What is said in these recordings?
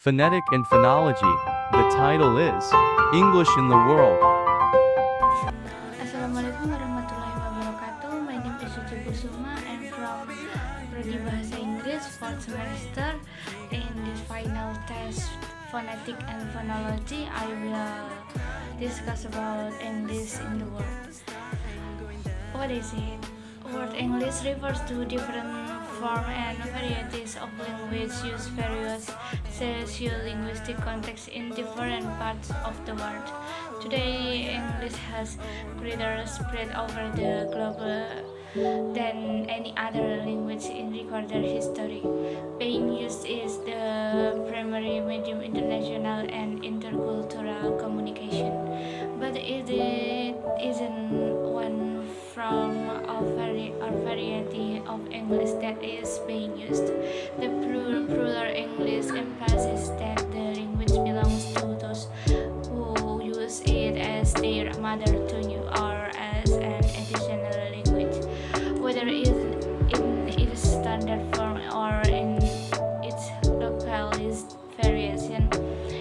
Phonetic and Phonology. The title is English in the World. Assalamualaikum warahmatullahi wabarakatuh. My name is Suci Kusuma and from Prodi Bahasa Inggris 4th semester. In this final test, Phonetic and Phonology, I will discuss about English in the world. What is it? Word English refers to different forms and varieties of language used various socio-linguistic contexts in different parts of the world. Today, English has greater spread over the globe than any other language in recorded history. Being used is the primary medium international and intercultural communication, but it isn't one from a variety of English that is being used. The plural English emphasizes that the language belongs to those who use it as their mother tongue or as an additional language, whether in its standard form or in its localized variation.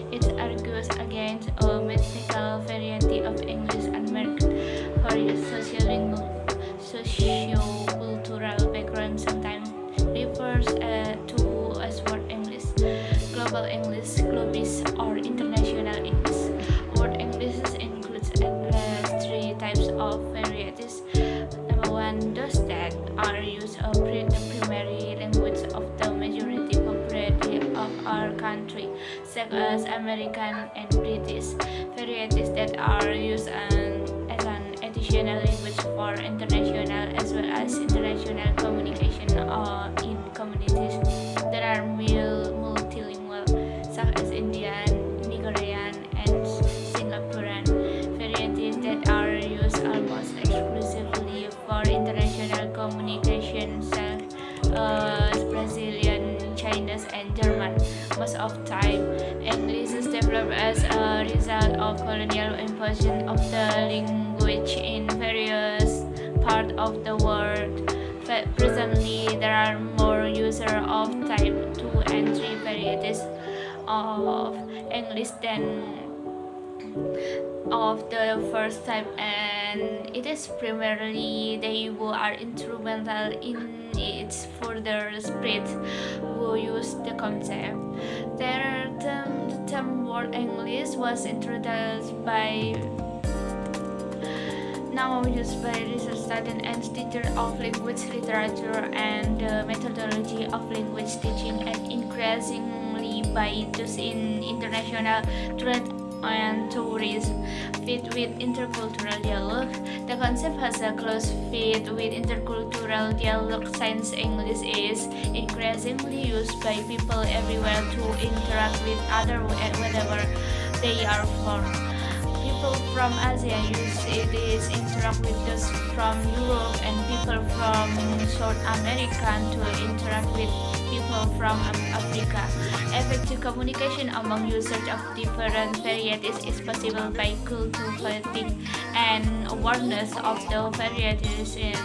It argues against a mythical variety of English unmarked for its socio-cultural background, sometimes refers to as word English, global English, globis, or international English. Word English includes three types of varieties. Number one, those that are used as the primary language of the majority population of our country, such as American and British. Varieties that are used as an additional language for international as well as international communication or in communities that are multilingual, such as Indian, Nigerian, and Singaporean. Varieties that are used almost exclusively for international communication, such as Brazilian, Chinese, and German. Most of the time, English is developed as a result of colonial imposition of the language in various parts of the world. Presently, there are more users of type 2 and 3 varieties of English than of the first type, and it is primarily they who are instrumental in its further spread who use the concept. The term word English was introduced by now used by research students and teachers of language literature and the methodology of language teaching, and increasingly by those in international trade and tourism. Fit with intercultural dialogue. The concept has a close fit with intercultural dialogue since English is increasingly used by people everywhere to interact with others wherever they are from. People from Asia use it is interact with those from Europe, and people from South America to interact with people from Africa. Effective communication among users of different varieties is possible by cultivating an awareness of the varieties in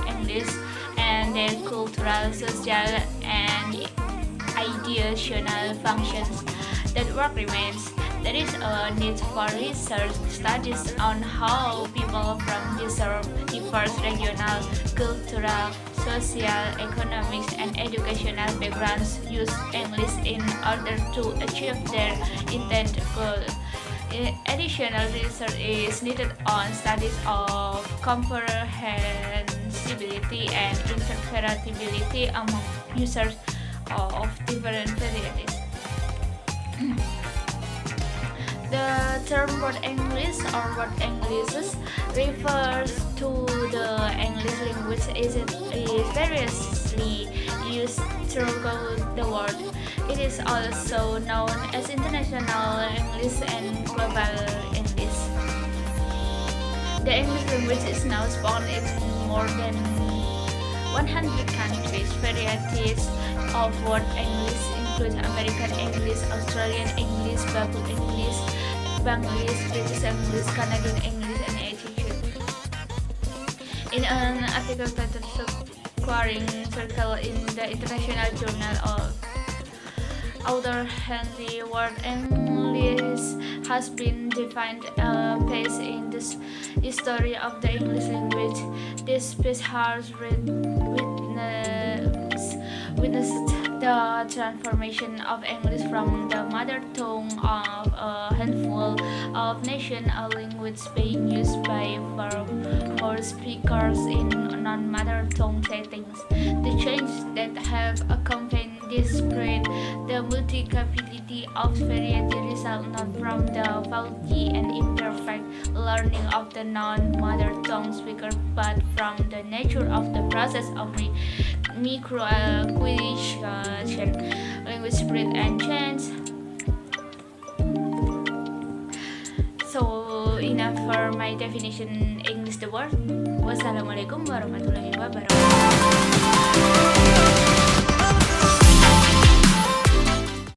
English and their cultural, social, and ideational functions. That work remains. There is a need for research studies on how people from diverse regional, cultural, social, economic, and educational backgrounds use English in order to achieve their intended goal. Additional research is needed on studies of comprehensibility and interpretability among users of different varieties. The term word English or word Englishes refers to the English language is variously used throughout the world. It is also known as international English and global English. The English language is now spoken in more than 100 countries. Varieties of word English include American English, Australian English, Babu English, Bangladesh, British English, Canadian English, and Egyptian. In an article titled "Squaring Circle" in the International Journal of other hand, the word English has been defined a phase in this history of the English language. This phase has witnessed the transformation of English from the mother tongue of a handful of nations, a language being used by far more speakers in non-mother tongue settings. The changes that have accompanied this spread, the multi-capability of variety result not from the faulty and imperfect learning of the non-mother tongue speaker, but from the nature of the process of micro-acquisition, language spread and change. So enough for my definition English the word. Wassalamualaikum warahmatullahi wabarakatuh.